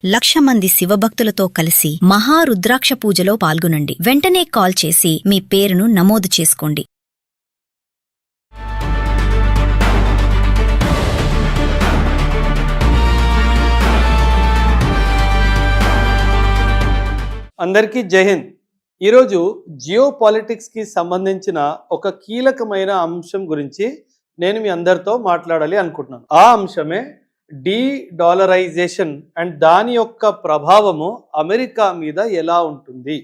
1,00,000 మంది శివభక్తులతో కలిసి మహారుద్రాక్ష పూజలో పాల్గొనండి. వెంటనే కాల్ చేసి మీ పేరును నమోదు చేసుకోండి. అందరికీ జై హింద్. ఈరోజు జియో పాలిటిక్స్కి సంబంధించిన ఒక కీలకమైన అంశం గురించి నేను మీ అందరితో మాట్లాడాలి అనుకుంటున్నాను. ఆ అంశమే డీ-డాలరైజేషన్ అండ్ దాని యొక్క ప్రభావము అమెరికా మీద ఎలా ఉంటుంది.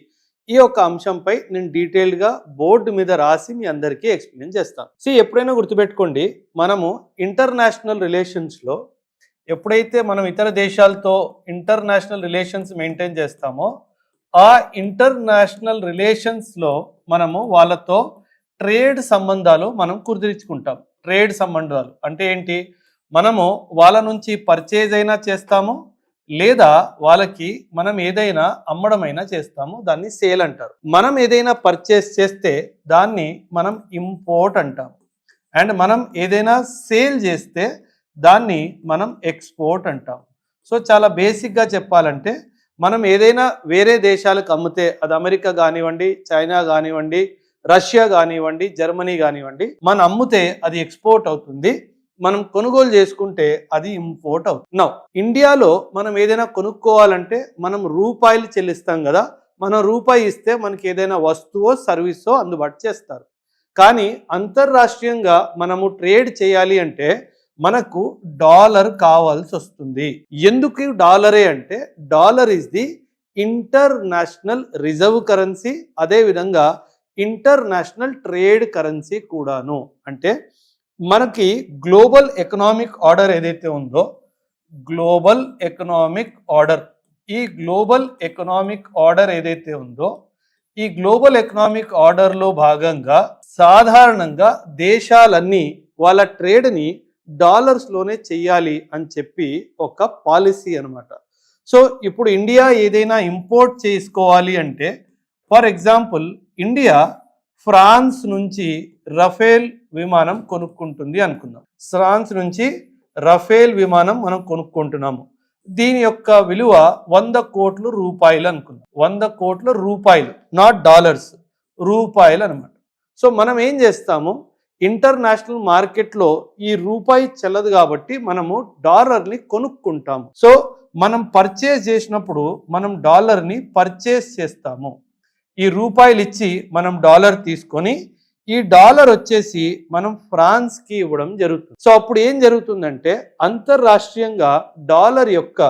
ఈ యొక్క అంశంపై నేను డీటెయిల్గా బోర్డు మీద రాసి మీ అందరికీ ఎక్స్ప్లెయిన్ చేస్తాను. ఎప్పుడైనా గుర్తుపెట్టుకోండి, మనము ఇంటర్నేషనల్ రిలేషన్స్లో ఎప్పుడైతే మనం ఇతర దేశాలతో ఇంటర్నేషనల్ రిలేషన్స్ మెయింటైన్ చేస్తామో ఆ ఇంటర్నేషనల్ రిలేషన్స్లో మనము వాళ్ళతో ట్రేడ్ సంబంధాలు మనం కుదిరించుకుంటాం. ట్రేడ్ సంబంధాలు అంటే ఏంటి? మనము వాళ్ళ నుంచి పర్చేజ్ అయినా చేస్తాము, లేదా వాళ్ళకి మనం ఏదైనా అమ్మడమైనా చేస్తాము. దాన్ని సేల్ అంటారు. మనం ఏదైనా పర్చేస్ చేస్తే దాన్ని మనం ఇంపోర్ట్ అంటాం. అండ్ మనం ఏదైనా సేల్ చేస్తే దాన్ని మనం ఎక్స్పోర్ట్ అంటాం. చాలా బేసిక్గా చెప్పాలంటే మనం ఏదైనా వేరే దేశాలకు అమ్మితే, అది అమెరికా కానివ్వండి, చైనా కానివ్వండి, రష్యా కానివ్వండి, జర్మనీ కానివ్వండి, మనం అమ్మితే అది ఎక్స్పోర్ట్ అవుతుంది. మనం కొనుగోలు చేసుకుంటే అది ఇంపోర్ట్ అవుతుంది. నౌ ఇండియాలో మనం ఏదైనా కొనుక్కోవాలంటే మనం రూపాయలు చెల్లిస్తాం కదా. మనం రూపాయి ఇస్తే మనకి ఏదైనా వస్తువో సర్వీసో అందుబాటు చేస్తారు. కానీ అంతర్రాష్ట్రీయంగా మనము ట్రేడ్ చేయాలి అంటే మనకు డాలర్ కావాల్సి వస్తుంది. ఎందుకు డాలరే అంటే dollar is the international reserve currency, అదేవిధంగా ఇంటర్నేషనల్ ట్రేడ్ కరెన్సీ కూడాను. అంటే మనకి గ్లోబల్ ఎకనామిక్ ఆర్డర్ ఏదైతే ఉందో, గ్లోబల్ ఎకనామిక్ ఆర్డర్, ఈ గ్లోబల్ ఎకనామిక్ ఆర్డర్ ఏదైతే ఉందో ఈ గ్లోబల్ ఎకనామిక్ ఆర్డర్లో భాగంగా సాధారణంగా దేశాలన్నీ వాళ్ళ ట్రేడ్ని డాలర్స్లోనే చెయ్యాలి అని చెప్పి ఒక పాలసీ అనమాట. ఇప్పుడు ఇండియా ఏదైనా ఇంపోర్ట్ చేసుకోవాలి అంటే, ఫర్ ఎగ్జాంపుల్ ఇండియా ఫ్రాన్స్ నుంచి రఫేల్ విమానం కొనుక్కుంటుంది అనుకుందాం. ఫ్రాన్స్ నుంచి రఫేల్ విమానం మనం కొనుక్కుంటున్నాము. దీని యొక్క విలువ 100 కోట్ల రూపాయలు అనుకుందాం. 100 కోట్ల రూపాయలు, నాట్ డాలర్స్, రూపాయలు అనమాట. మనం ఏం చేస్తాము, ఇంటర్నేషనల్ మార్కెట్లో ఈ రూపాయి చెల్లదు కాబట్టి మనము డాలర్ని కొనుక్కుంటాము. మనం పర్చేస్ చేసినప్పుడు మనం డాలర్ని పర్చేస్ చేస్తాము. ఈ రూపాయలు ఇచ్చి మనం డాలర్ తీసుకొని ఈ డాలర్ వచ్చేసి మనం ఫ్రాన్స్కి ఇవ్వడం జరుగుతుంది. అప్పుడు ఏం జరుగుతుందంటే అంతర్రాష్ట్రీయంగా డాలర్ యొక్క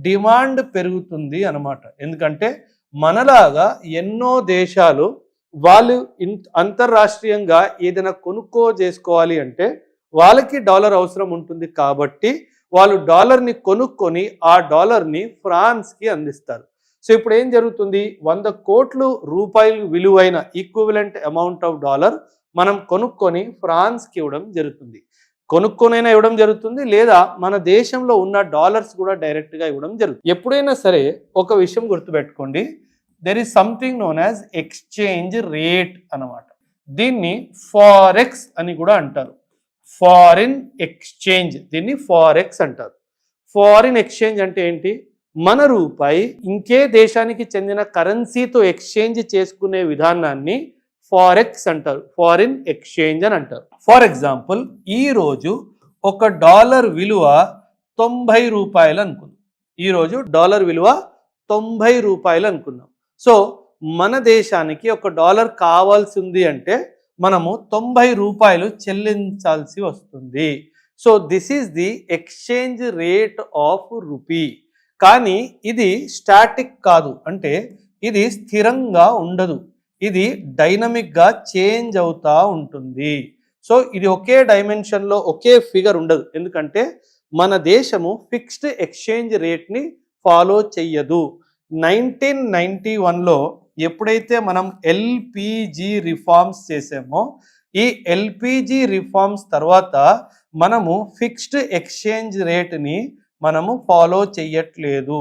డిమాండ్ పెరుగుతుంది అన్నమాట. ఎందుకంటే మనలాగా ఎన్నో దేశాలు వాళ్ళు అంతర్రాష్ట్రీయంగా ఏదైనా చేసుకోవాలి అంటే వాళ్ళకి డాలర్ అవసరం ఉంటుంది. కాబట్టి వాళ్ళు డాలర్ని కొనుక్కొని ఆ డాలర్ని ఫ్రాన్స్కి అందిస్తారు. ఇప్పుడు ఏం జరుగుతుంది, 100 కోట్ల రూపాయలు విలువైన ఈక్వివలెంట్ అమౌంట్ ఆఫ్ డాలర్ మనం కొనుక్కొని ఫ్రాన్స్కి ఇవ్వడం జరుగుతుంది. కొనుక్కొనైనా ఇవ్వడం జరుగుతుంది, లేదా మన దేశంలో ఉన్న డాలర్స్ కూడా డైరెక్ట్గా ఇవ్వడం జరుగుతుంది. ఎప్పుడైనా సరే ఒక విషయం గుర్తుపెట్టుకోండి, there is something known as exchange rate అన్నమాట. దీన్ని ఫారెక్స్ అని కూడా అంటారు. ఫారిన్ ఎక్స్చేంజ్, దీన్ని ఫారెక్స్ అంటారు. ఫారిన్ ఎక్స్చేంజ్ అంటే ఏంటి? మన రూపాయి ఇంకే దేశానికి చెందిన కరెన్సీతో ఎక్స్చేంజ్ చేసుకునే విధానాన్ని ఫారెక్స్ అంటారు, ఫారిన్ ఎక్స్చేంజ్ అని అంటారు. ఫర్ ఎగ్జాంపుల్ ఈరోజు ఒక డాలర్ విలువ 90 రూపాయలు అనుకుందాం. ఈరోజు డాలర్ విలువ 90 రూపాయలు అనుకుందాం. మన దేశానికి ఒక డాలర్ కావాల్సి ఉంది అంటే మనము 90 రూపాయలు చెల్లించాల్సి వస్తుంది. This is the exchange rate of rupee. కానీ ఇది స్టాటిక్ కాదు, అంటే ఇది స్థిరంగా ఉండదు, ఇది డైనమిక్గా చేంజ్ అవుతూ ఉంటుంది. ఇది ఒకే డైమెన్షన్లో ఒకే ఫిగర్ ఉండదు. ఎందుకంటే మన దేశము ఫిక్స్డ్ ఎక్స్చేంజ్ రేట్ని ఫాలో చెయ్యదు. 1991లో ఎప్పుడైతే మనం ఎల్పిజి రిఫార్మ్స్ చేసామో, ఈ ఎల్పిజి రిఫార్మ్స్ తర్వాత మనము ఫిక్స్డ్ ఎక్స్చేంజ్ రేట్ని మనము ఫాలో చెయ్యట్లేదు.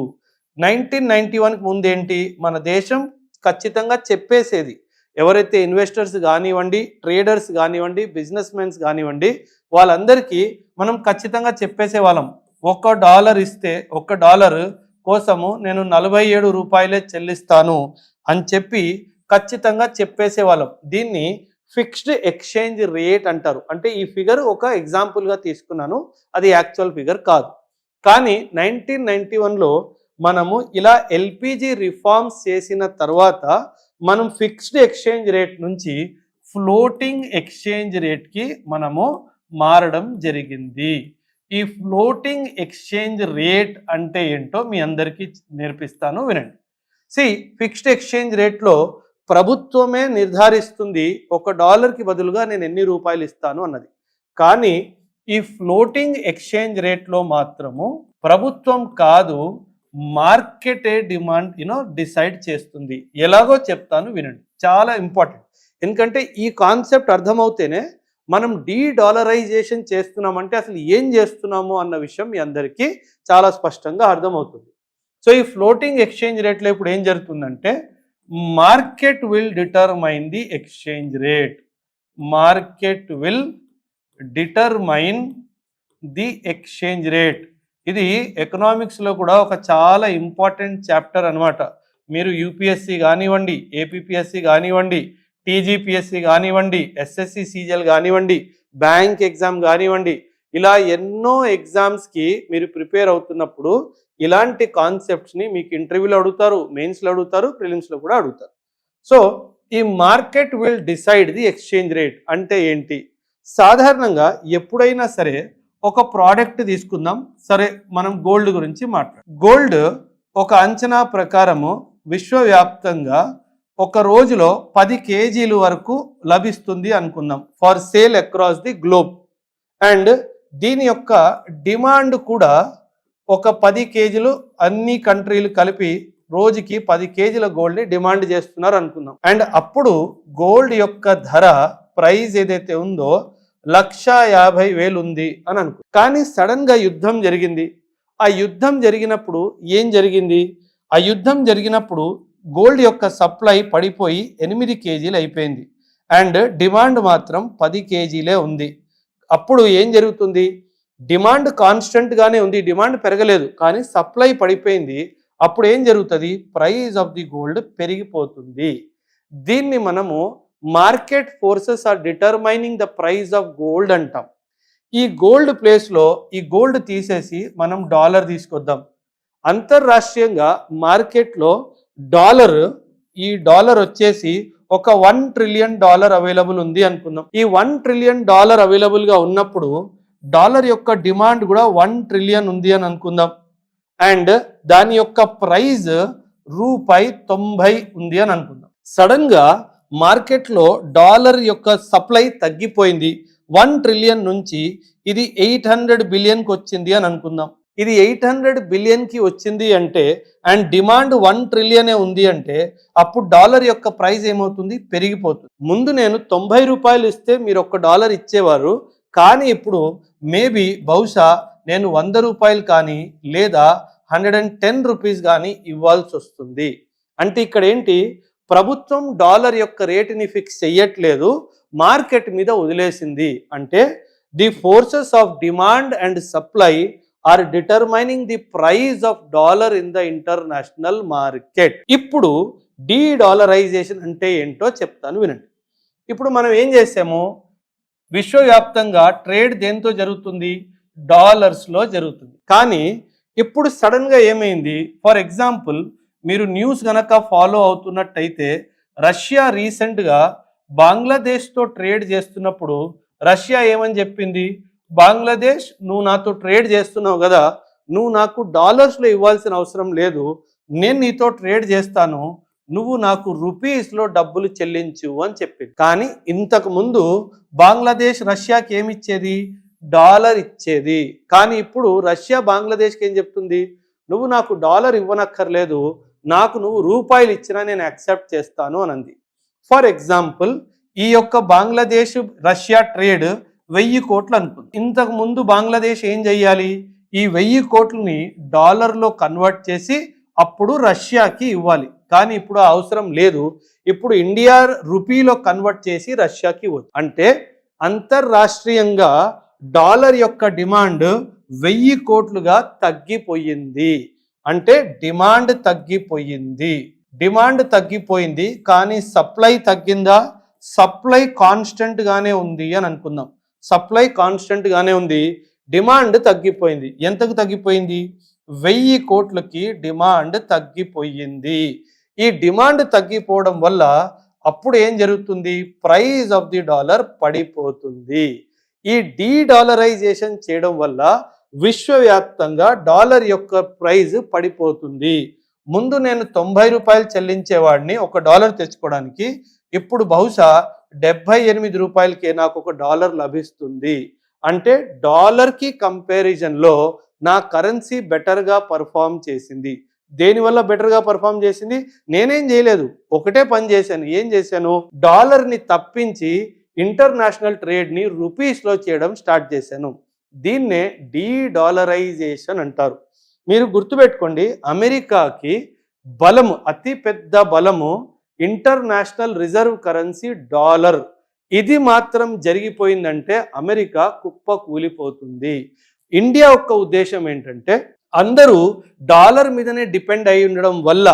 1991కి ముందేంటి, మన దేశం ఖచ్చితంగా చెప్పేసేది, ఎవరైతే ఇన్వెస్టర్స్ కానివ్వండి, ట్రేడర్స్ కానివ్వండి, బిజినెస్ మెన్స్ కానివ్వండి, వాళ్ళందరికీ మనం ఖచ్చితంగా చెప్పేసే వాళ్ళం, $1 ఇస్తే $1 కోసము నేను 47 రూపాయలే చెల్లిస్తాను అని చెప్పి ఖచ్చితంగా చెప్పేసేవాళ్ళం. దీన్ని ఫిక్స్డ్ ఎక్స్చేంజ్ రేట్ అంటారు. అంటే ఈ ఫిగర్ ఒక ఎగ్జాంపుల్గా తీసుకున్నాను, అది యాక్చువల్ ఫిగర్ కాదు. కానీ 1991లో మనము ఇలా ఎల్పిజి రిఫార్మ్స్ చేసిన తర్వాత మనం ఫిక్స్డ్ ఎక్స్చేంజ్ రేట్ నుంచి ఫ్లోటింగ్ ఎక్స్చేంజ్ రేట్కి మనము మారడం జరిగింది. ఈ ఫ్లోటింగ్ ఎక్స్చేంజ్ రేట్ అంటే ఏంటో మీ అందరికీ నేర్పిస్తాను, వినండి. ఫిక్స్డ్ ఎక్స్చేంజ్ రేట్లో ప్రభుత్వమే నిర్ధారిస్తుంది $1కి బదులుగా నేను ఎన్ని రూపాయలు ఇస్తాను అన్నది. కానీ ఈ ఫ్లోటింగ్ ఎక్స్చేంజ్ రేట్లో మాత్రము ప్రభుత్వం కాదు, మార్కెటే డిమాండ్ డిసైడ్ చేస్తుంది. ఎలాగో చెప్తాను, వినండి. చాలా ఇంపార్టెంట్. ఎందుకంటే ఈ కాన్సెప్ట్ అర్థమవుతేనే మనం డీడాలరైజేషన్ చేస్తున్నామంటే అసలు ఏం చేస్తున్నాము అన్న విషయం మీ అందరికీ చాలా స్పష్టంగా అర్థమవుతుంది. ఈ ఫ్లోటింగ్ ఎక్స్చేంజ్ రేట్లో ఇప్పుడు ఏం జరుగుతుందంటే market will determine the exchange rate. Market will determine the exchange rate. ఇది ఎకనామిక్స్లో కూడా ఒక చాలా ఇంపార్టెంట్ చాప్టర్ అనమాట. మీరు యూపీఎస్సి కానివ్వండి, ఏపీపీఎస్సి కానివ్వండి, టీజీపీఎస్సి కానివ్వండి, ఎస్ఎస్సి సీజీఎల్ కానివ్వండి, బ్యాంక్ ఎగ్జామ్ కానివ్వండి, ఇలా ఎన్నో ఎగ్జామ్స్కి మీరు ప్రిపేర్ అవుతున్నప్పుడు ఇలాంటి కాన్సెప్ట్స్ని మీకు ఇంటర్వ్యూలో అడుగుతారు, మెయిన్స్లో అడుగుతారు, ప్రిలిమ్స్లో కూడా అడుగుతారు. ఈ market will decide the exchange rate అంటే ఏంటి? సాధారణంగా ఎప్పుడైనా సరే ఒక ప్రోడక్ట్ తీసుకుందాం. సరే, మనం గోల్డ్ గురించి మాట్లాడు. గోల్డ్ ఒక అంచనా ప్రకారము విశ్వవ్యాప్తంగా ఒక రోజులో 10 కేజీలు వరకు లభిస్తుంది అనుకుందాం, for sale across the globe. And దీని యొక్క డిమాండ్ కూడా ఒక 10 కేజీలు అన్ని కంట్రీలు కలిపి రోజుకి 10 కేజీల గోల్డ్ని డిమాండ్ చేస్తున్నారు అనుకుందాం. అండ్ అప్పుడు గోల్డ్ యొక్క ధర, ప్రైస్ ఏదైతే ఉందో 1,50,000 ఉంది అని అనుకో. కానీ సడన్గా యుద్ధం జరిగింది. ఆ యుద్ధం జరిగినప్పుడు ఏం జరిగింది? ఆ యుద్ధం జరిగినప్పుడు గోల్డ్ యొక్క సప్లై పడిపోయి 8 కేజీలు అయిపోయింది. అండ్ డిమాండ్ మాత్రం 10 కేజీలే ఉంది. అప్పుడు ఏం జరుగుతుంది? డిమాండ్ కాన్స్టెంట్గానే ఉంది, డిమాండ్ పెరగలేదు, కానీ సప్లై పడిపోయింది. అప్పుడు ఏం జరుగుతుంది? ప్రైస్ ఆఫ్ ది గోల్డ్ పెరిగిపోతుంది. దీన్ని మనము market forces are determining the price of gold అంటాం. ఈ గోల్డ్ ప్లేస్లో ఈ గోల్డ్ తీసేసి మనం డాలర్ తీసుకొద్దాం. అంతర్రాష్ట్రీయంగా మార్కెట్లో ఈ డాలర్ వచ్చేసి ఒక $1 ట్రిలియన్ అవైలబుల్ ఉంది అనుకుందాం. ఈ $1 ట్రిలియన్ అవైలబుల్గా ఉన్నప్పుడు డాలర్ యొక్క డిమాండ్ కూడా 1 ట్రిలియన్ ఉంది అని అనుకుందాం. అండ్ దాని యొక్క ప్రైస్ ₹90 ఉంది అని అనుకుందాం. సడన్గా మార్కెట్లో డాలర్ యొక్క సప్లై తగ్గిపోయింది. 1 ట్రిలియన్ నుంచి ఇది 800 బిలియన్కి వచ్చింది అని అనుకుందాం. ఇది 800 బిలియన్కి వచ్చింది అంటే అండ్ డిమాండ్ 1 ట్రిలియనే ఉంది అంటే అప్పుడు డాలర్ యొక్క ప్రైస్ ఏమవుతుంది? పెరిగిపోతుంది. ముందు నేను 90 రూపాయలు ఇస్తే మీరు $1 ఇచ్చేవారు, కానీ ఇప్పుడు బహుశా నేను 100 రూపాయలు కానీ లేదా 110 రూపీస్ కానీ ఇవ్వాల్సి వస్తుంది. అంటే ఇక్కడ ఏంటి? ప్రభుత్వం డాలర్ యొక్క రేటుని ఫిక్స్ చెయ్యట్లేదు, మార్కెట్ మీద వదిలేసింది. అంటే the forces of demand and supply are determining the price of dollar in the international market. ఇప్పుడు డీడాలరైజేషన్ అంటే ఏంటో చెప్తాను, వినండి. ఇప్పుడు మనం ఏం చేసాము? విశ్వవ్యాప్తంగా ట్రేడ్ దేంతో జరుగుతుంది? డాలర్స్లో జరుగుతుంది. కానీ ఇప్పుడు సడన్గా ఏమైంది? ఫర్ ఎగ్జాంపుల్, మీరు న్యూస్ గనక ఫాలో అవుతున్నట్టయితే రష్యా రీసెంట్గా బంగ్లాదేశ్తో ట్రేడ్ చేస్తున్నప్పుడు రష్యా ఏమని చెప్పింది? బంగ్లాదేశ్, నువ్వు నాతో ట్రేడ్ చేస్తున్నావు కదా, నువ్వు నాకు డాలర్స్లో ఇవ్వాల్సిన అవసరం లేదు, నేను నీతో ట్రేడ్ చేస్తాను, నువ్వు నాకు రూపీస్లో డబ్బులు చెల్లించు అని చెప్పింది. కానీ ఇంతకు ముందు బంగ్లాదేశ్ రష్యాకి ఏమి ఇచ్చేది? డాలర్ ఇచ్చేది. కానీ ఇప్పుడు రష్యా బంగ్లాదేశ్కి ఏం చెప్తుంది? నువ్వు నాకు డాలర్ ఇవ్వనక్కర్లేదు, నాకు నువ్వు రూపాయలు ఇచ్చినా నేను యాక్సెప్ట్ చేస్తాను అని అంది. ఫర్ ఎగ్జాంపుల్, ఈ యొక్క బంగ్లాదేశ్ రష్యా ట్రేడ్ 1000 కోట్లు అనుకుంది. ఇంతకు ముందు బంగ్లాదేశ్ ఏం చెయ్యాలి? ఈ 1000 కోట్లని డాలర్లో కన్వర్ట్ చేసి అప్పుడు రష్యాకి ఇవ్వాలి. కానీ ఇప్పుడు ఆ అవసరం లేదు, ఇప్పుడు ఇండియా రూపీలో కన్వర్ట్ చేసి రష్యాకి ఇవ్వచ్చు. అంటే అంతర్రాష్ట్రీయంగా డాలర్ యొక్క డిమాండ్ 1000 కోట్లుగా తగ్గిపోయింది. అంటే డిమాండ్ తగ్గిపోయింది. డిమాండ్ తగ్గిపోయింది కానీ సప్లై తగ్గిందా? సప్లై కాన్స్టెంట్ గానే ఉంది అని అనుకుందాం. సప్లై కాన్స్టెంట్ గానే ఉంది, డిమాండ్ తగ్గిపోయింది. ఎంతకు తగ్గిపోయింది? 1000 కోట్లకి డిమాండ్ తగ్గిపోయింది. ఈ డిమాండ్ తగ్గిపోవడం వల్ల అప్పుడు ఏం జరుగుతుంది? ప్రైస్ ఆఫ్ ది డాలర్ పడిపోతుంది. ఈ డీడాలరైజేషన్ చేయడం వల్ల విశ్వవ్యాప్తంగా డాలర్ యొక్క ప్రైస్ పడిపోతుంది. ముందు నేను 90 రూపాయలు చెల్లించేవాడిని ఒక డాలర్ తెచ్చుకోవడానికి, ఇప్పుడు బహుశా 78 రూపాయలకే నాకు ఒక డాలర్ లభిస్తుంది. అంటే డాలర్కి కంపారిజన్లో నా కరెన్సీ బెటర్గా పర్ఫామ్ చేసింది. దేనివల్ల బెటర్గా పర్ఫామ్ చేసింది? నేనేం చేయలేదు, ఒకటే పని చేశాను. ఏం చేశాను? డాలర్ని తప్పించి ఇంటర్నేషనల్ ట్రేడ్ని రూపీస్లో చేయడం స్టార్ట్ చేశాను. దీన్నే డీడాలరైజేషన్ అంటారు. మీరు గుర్తుపెట్టుకోండి, అమెరికాకి బలము, అతి పెద్ద బలము ఇంటర్నేషనల్ రిజర్వ్ కరెన్సీ డాలర్. ఇది మాత్రం జరిగిపోయిందంటే అమెరికా కుప్ప కూలిపోతుంది. ఇండియా యొక్క ఉద్దేశం ఏంటంటే అందరూ డాలర్ మీదనే డిపెండ్ అయి ఉండడం వల్ల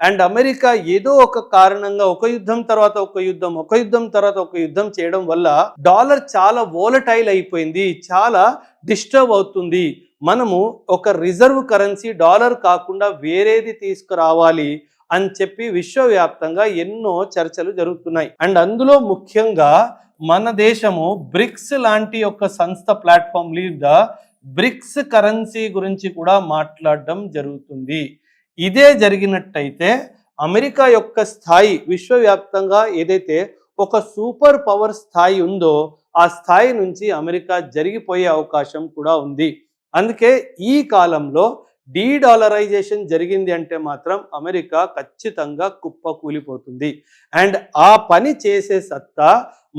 అండ్ అమెరికా ఏదో ఒక కారణంగా ఒక యుద్ధం తర్వాత ఒక యుద్ధం, ఒక యుద్ధం తర్వాత ఒక యుద్ధం చేయడం వల్ల డాలర్ చాలా వోలటైల్ అయిపోయింది, చాలా డిస్టర్బ్ అవుతుంది. మనము ఒక రిజర్వ్ కరెన్సీ డాలర్ కాకుండా వేరేది తీసుకురావాలి అని చెప్పి విశ్వవ్యాప్తంగా ఎన్నో చర్చలు జరుగుతున్నాయి. అండ్ అందులో ముఖ్యంగా మన దేశము బ్రిక్స్ లాంటి ఒక సంస్థ ప్లాట్ఫామ్ మీద బ్రిక్స్ కరెన్సీ గురించి కూడా మాట్లాడడం జరుగుతుంది. ఇదే జరిగినట్టయితే అమెరికా యొక్క స్థాయి విశ్వవ్యాప్తంగా ఏదైతే ఒక సూపర్ పవర్ స్థాయి ఉందో ఆ స్థాయి నుంచి అమెరికా జరిగిపోయే అవకాశం కూడా ఉంది. అందుకే ఈ కాలంలో డీడాలరైజేషన్ జరిగింది అంటే మాత్రం అమెరికా ఖచ్చితంగా కుప్పకూలిపోతుంది. అండ్ ఆ పని చేసే సత్తా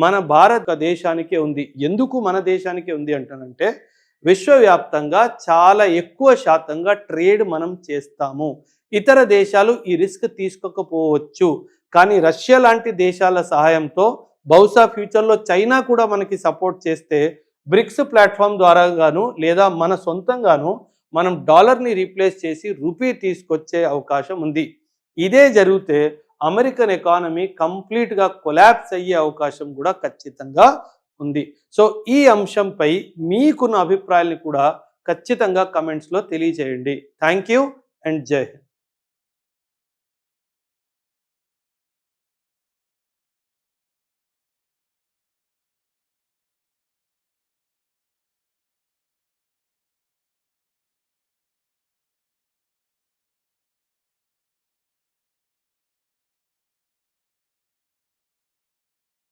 మన భారతదేశానికే ఉంది. ఎందుకు మన దేశానికే ఉంది అంటానంటే విశ్వవ్యాప్తంగా చాలా ఎక్కువ శాతంగా ట్రేడ్ మనం చేస్తాము. ఇతర దేశాలు ఈ రిస్క్ తీసుకోకపోవచ్చు, కానీ రష్యా లాంటి దేశాల సహాయంతో బహుశా ఫ్యూచర్లో చైనా కూడా మనకి సపోర్ట్ చేస్తే బ్రిక్స్ ప్లాట్ఫామ్ ద్వారా గాను లేదా మన సొంతంగాను మనం డాలర్ని రీప్లేస్ చేసి రూపీ తీసుకొచ్చే అవకాశం ఉంది. ఇదే జరిగితే అమెరికన్ ఎకానమీ కంప్లీట్గా కొలాప్స్ అయ్యే అవకాశం కూడా ఖచ్చితంగా ఉంది. సో ఈ అంశంపై మీకున్న అభిప్రాయాన్ని కూడా ఖచ్చితంగా కమెంట్స్లో తెలియజేయండి. థ్యాంక్ యూ అండ్ జై హింద్.